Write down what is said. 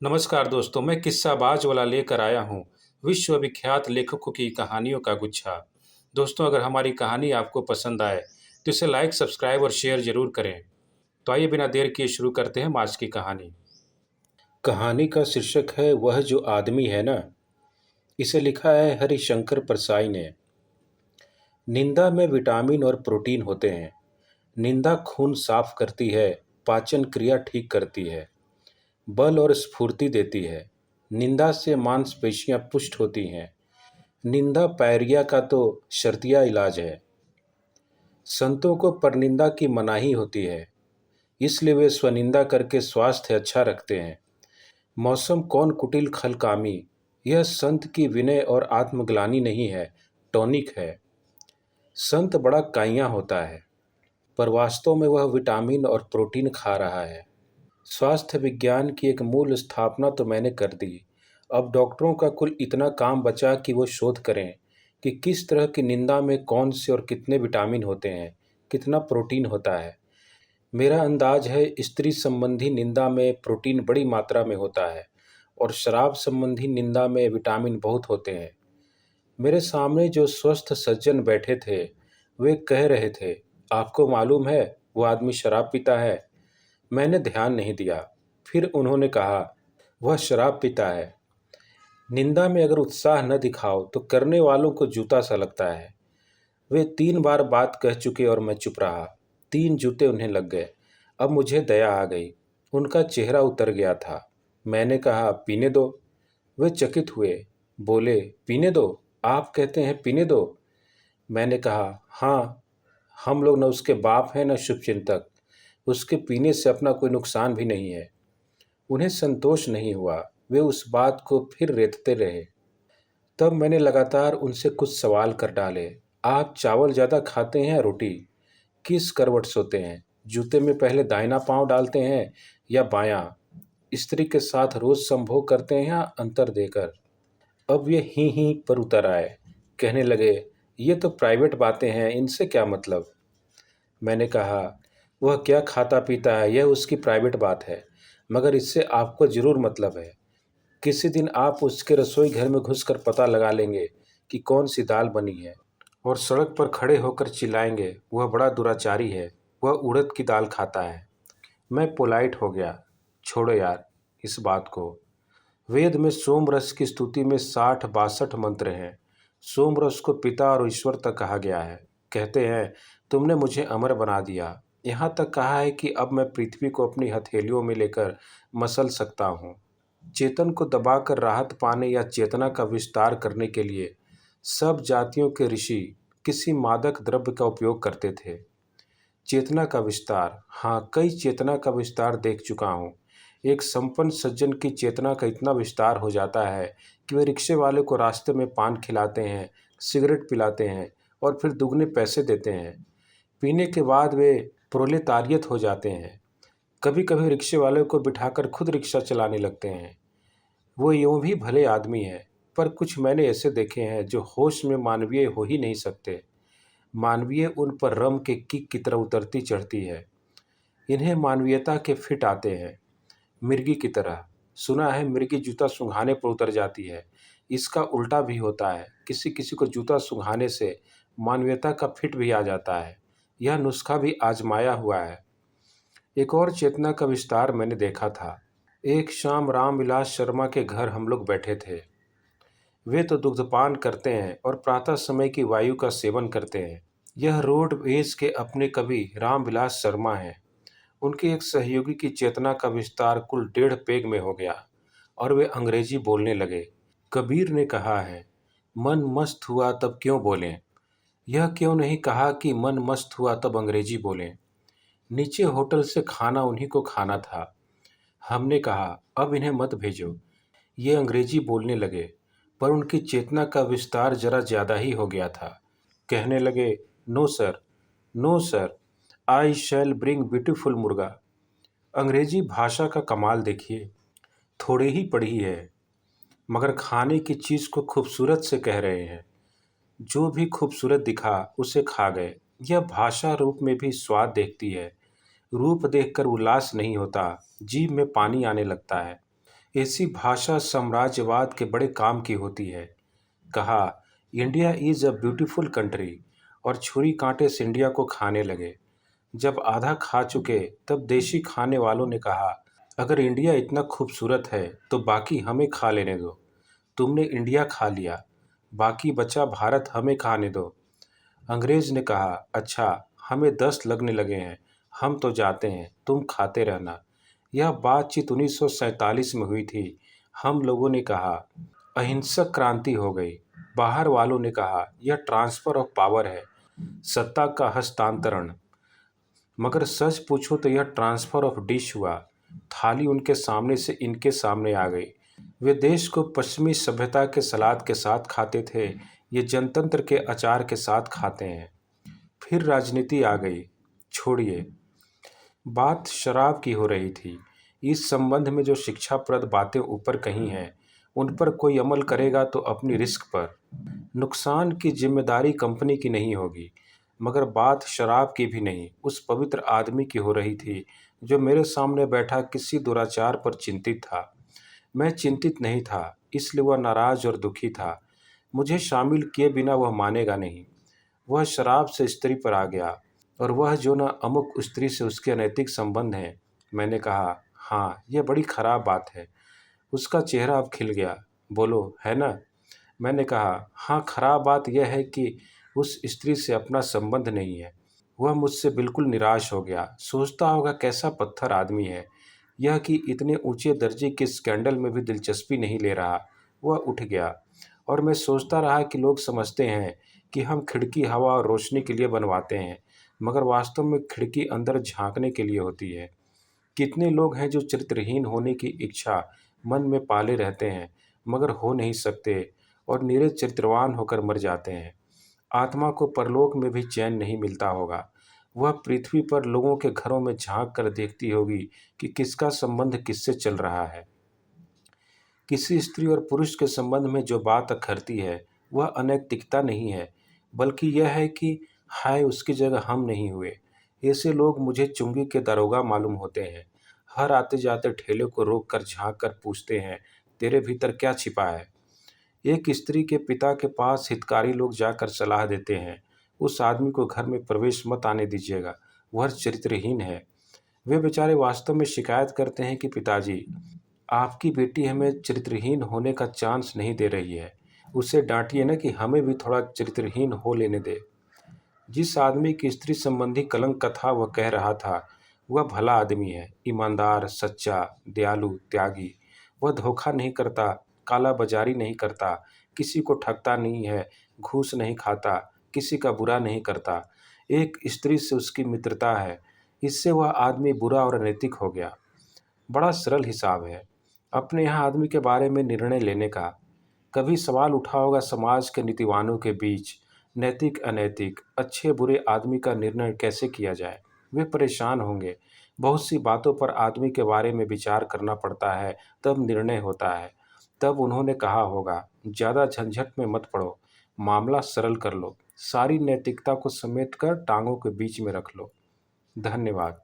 नमस्कार दोस्तों, मैं किस्साबाज वाला लेकर आया हूँ विश्वविख्यात लेखकों की कहानियों का गुच्छा। दोस्तों, अगर हमारी कहानी आपको पसंद आए तो इसे लाइक, सब्सक्राइब और शेयर ज़रूर करें। तो आइए बिना देर किए शुरू करते हैं हम आज की कहानी। कहानी का शीर्षक है वह जो आदमी है ना। इसे लिखा है हरिशंकर परसाई ने। निंदा में विटामिन और प्रोटीन होते हैं। निंदा खून साफ करती है, पाचन क्रिया ठीक करती है, बल और स्फूर्ति देती है। निंदा से मांसपेशियां पुष्ट होती हैं। निंदा पायरिया का तो शर्तिया इलाज है। संतों को परनिंदा की मनाही होती है, इसलिए वे स्वनिंदा करके स्वास्थ्य अच्छा रखते हैं। मौसम कौन कुटिल खल कामी, यह संत की विनय और आत्मग्लानि नहीं है, टॉनिक है। संत बड़ा काइयाँ होता है, पर वास्तव में वह विटामिन और प्रोटीन खा रहा है। स्वास्थ्य विज्ञान की एक मूल स्थापना तो मैंने कर दी। अब डॉक्टरों का कुल इतना काम बचा कि वो शोध करें कि किस तरह की निंदा में कौन से और कितने विटामिन होते हैं, कितना प्रोटीन होता है। मेरा अंदाज है स्त्री संबंधी निंदा में प्रोटीन बड़ी मात्रा में होता है और शराब संबंधी निंदा में विटामिन बहुत होते हैं। मेरे सामने जो स्वस्थ सज्जन बैठे थे वे कह रहे थे, आपको मालूम है वो आदमी शराब पीता है। मैंने ध्यान नहीं दिया। फिर उन्होंने कहा, वह शराब पीता है। निंदा में अगर उत्साह न दिखाओ तो करने वालों को जूता सा लगता है। वे 3 बार बात कह चुके और मैं चुप रहा। 3 जूते उन्हें लग गए। अब मुझे दया आ गई। उनका चेहरा उतर गया था। मैंने कहा, पीने दो। वे चकित हुए, बोले, पीने दो? आप कहते हैं पीने दो? मैंने कहा, हाँ, हम लोग न उसके बाप हैं न शुभचिंतक। उसके पीने से अपना कोई नुकसान भी नहीं है। उन्हें संतोष नहीं हुआ। वे उस बात को फिर रेतते रहे। तब मैंने लगातार उनसे कुछ सवाल कर डाले। आप चावल ज़्यादा खाते हैं या रोटी? किस करवट सोते हैं? जूते में पहले दाहिना पाँव डालते हैं या बायां? स्त्री के साथ रोज संभोग करते हैं या अंतर देकर? अब ये ही पर उतर आए। कहने लगे, ये तो प्राइवेट बातें हैं, इनसे क्या मतलब? मैंने कहा, वह क्या खाता पीता है यह उसकी प्राइवेट बात है, मगर इससे आपको ज़रूर मतलब है। किसी दिन आप उसके रसोई घर में घुसकर पता लगा लेंगे कि कौन सी दाल बनी है और सड़क पर खड़े होकर चिल्लाएंगे, वह बड़ा दुराचारी है, वह उड़द की दाल खाता है। मैं पोलाइट हो गया। छोड़ो यार इस बात को। वेद में सोमरस की स्तुति में 60-62 मंत्र हैं। सोमरस को पिता और ईश्वर तक कहा गया है। कहते हैं, तुमने मुझे अमर बना दिया। यहाँ तक कहा है कि अब मैं पृथ्वी को अपनी हथेलियों में लेकर मसल सकता हूँ। चेतन को दबाकर राहत पाने या चेतना का विस्तार करने के लिए सब जातियों के ऋषि किसी मादक द्रव्य का उपयोग करते थे। चेतना का विस्तार, हाँ, कई चेतना का विस्तार देख चुका हूँ। एक संपन्न सज्जन की चेतना का इतना विस्तार हो जाता है कि वे रिक्शे वाले को रास्ते में पान खिलाते हैं, सिगरेट पिलाते हैं और फिर दुगने पैसे देते हैं। पीने के बाद वे प्रोलेतारियत हो जाते हैं। कभी कभी रिक्शे वाले को बिठाकर खुद रिक्शा चलाने लगते हैं। वो यूं भी भले आदमी हैं, पर कुछ मैंने ऐसे देखे हैं जो होश में मानवीय हो ही नहीं सकते। मानवीय उन पर रम के किक की तरह उतरती चढ़ती है। इन्हें मानवीयता के फिट आते हैं, मिर्गी की तरह। सुना है मिर्गी जूता सूंघाने पर उतर जाती है। इसका उल्टा भी होता है, किसी किसी को जूता सूंघाने से मानवीयता का फिट भी आ जाता है। यह नुस्खा भी आजमाया हुआ है। एक और चेतना का विस्तार मैंने देखा था। एक शाम रामविलास शर्मा के घर हम लोग बैठे थे। वे तो दुग्धपान करते हैं और प्रातः समय की वायु का सेवन करते हैं। यह रोडवेज के अपने कवि रामविलास शर्मा हैं। उनके एक सहयोगी की चेतना का विस्तार कुल 1.5 पेग में हो गया और वे अंग्रेजी बोलने लगे। कबीर ने कहा है, मन मस्त हुआ तब क्यों बोलें। यह क्यों नहीं कहा कि मन मस्त हुआ तब अंग्रेजी बोलें। नीचे होटल से खाना उन्हीं को खाना था। हमने कहा, अब इन्हें मत भेजो। ये अंग्रेजी बोलने लगे, पर उनकी चेतना का विस्तार जरा ज़्यादा ही हो गया था। कहने लगे, नो सर, नो सर, आई शैल ब्रिंग ब्यूटीफुल मुर्गा। अंग्रेजी भाषा का कमाल देखिए। थोड़ी ही पढ़ी है, मगर खाने की चीज़ को खूबसूरत से कह रहे हैं। जो भी खूबसूरत दिखा उसे खा गए। यह भाषा रूप में भी स्वाद देखती है। रूप देखकर उल्लास नहीं होता, जीभ में पानी आने लगता है। ऐसी भाषा साम्राज्यवाद के बड़े काम की होती है। कहा, India is a beautiful country, और छुरी कांटे से इंडिया को खाने लगे। जब आधा खा चुके तब देशी खाने वालों ने कहा, अगर इंडिया इतना खूबसूरत है तो बाकी हमें खा लेने दो। तुमने इंडिया खा लिया, बाकी बचा भारत हमें खाने दो। अंग्रेज ने कहा, अच्छा, हमें 10 लगने लगे हैं, हम तो जाते हैं, तुम खाते रहना। यह बातचीत 1947 में हुई थी। हम लोगों ने कहा, अहिंसक क्रांति हो गई। बाहर वालों ने कहा, यह ट्रांसफर ऑफ पावर है, सत्ता का हस्तांतरण। मगर सच पूछो तो यह ट्रांसफर ऑफ डिश हुआ। थाली उनके सामने से इनके सामने आ गई। वे देश को पश्चिमी सभ्यता के सलाद के साथ खाते थे, ये जनतंत्र के अचार के साथ खाते हैं। फिर राजनीति आ गई। छोड़िए, बात शराब की हो रही थी। इस संबंध में जो शिक्षाप्रद बातें ऊपर कही हैं, उन पर कोई अमल करेगा तो अपनी रिस्क पर। नुकसान की जिम्मेदारी कंपनी की नहीं होगी। मगर बात शराब की भी नहीं, उस पवित्र आदमी की हो रही थी जो मेरे सामने बैठा किसी दुराचार पर चिंतित था। मैं चिंतित नहीं था, इसलिए वह नाराज और दुखी था। मुझे शामिल किए बिना वह मानेगा नहीं। वह शराब से स्त्री पर आ गया, और वह जो न अमुक स्त्री से उसके अनैतिक संबंध हैं। मैंने कहा, हाँ, यह बड़ी खराब बात है। उसका चेहरा अब खिल गया। बोलो, है ना? मैंने कहा, हाँ, खराब बात यह है कि उस स्त्री से अपना संबंध नहीं है। वह मुझसे बिल्कुल निराश हो गया। सोचता होगा कैसा पत्थर आदमी है यह कि इतने ऊंचे दर्जे के स्कैंडल में भी दिलचस्पी नहीं ले रहा। वह उठ गया, और मैं सोचता रहा कि लोग समझते हैं कि हम खिड़की हवा और रोशनी के लिए बनवाते हैं, मगर वास्तव में खिड़की अंदर झांकने के लिए होती है। कितने लोग हैं जो चरित्रहीन होने की इच्छा मन में पाले रहते हैं, मगर हो नहीं सकते, और निरे चरित्रवान होकर मर जाते हैं। आत्मा को परलोक में भी चैन नहीं मिलता होगा। वह पृथ्वी पर लोगों के घरों में झांक कर देखती होगी कि किसका संबंध किससे चल रहा है। किसी स्त्री और पुरुष के संबंध में जो बात अखरती है, वह अनैतिकता नहीं है, बल्कि यह है कि हाय, उसकी जगह हम नहीं हुए। ऐसे लोग मुझे चुंगी के दरोगा मालूम होते हैं। हर आते जाते ठेले को रोक कर झांक कर पूछते हैं, तेरे भीतर क्या छिपा है? एक स्त्री के पिता के पास हितकारी लोग जाकर सलाह देते हैं, उस आदमी को घर में प्रवेश मत आने दीजिएगा, वह चरित्रहीन है। वे बेचारे वास्तव में शिकायत करते हैं कि पिताजी, आपकी बेटी हमें चरित्रहीन होने का चांस नहीं दे रही है। उसे डांटिए ना कि हमें भी थोड़ा चरित्रहीन हो लेने दे। जिस आदमी की स्त्री संबंधी कलंक कथा वह कह रहा था, वह भला आदमी है, ईमानदार, सच्चा, दयालु, त्यागी। वह धोखा नहीं करता, काला बाजारी नहीं करता, किसी को ठगता नहीं है, घूस नहीं खाता, किसी का बुरा नहीं करता। एक स्त्री से उसकी मित्रता है, इससे वह आदमी बुरा और अनैतिक हो गया। बड़ा सरल हिसाब है अपने यहाँ आदमी के बारे में निर्णय लेने का। कभी सवाल उठा होगा समाज के नीतिवानों के बीच, नैतिक अनैतिक, अच्छे बुरे आदमी का निर्णय कैसे किया जाए? वे परेशान होंगे। बहुत सी बातों पर आदमी के बारे में विचार करना पड़ता है, तब निर्णय होता है। तब उन्होंने कहा होगा, ज़्यादा झंझट में मत पड़ो, मामला सरल कर लो, सारी नैतिकता को समेट कर टांगों के बीच में रख लो। धन्यवाद।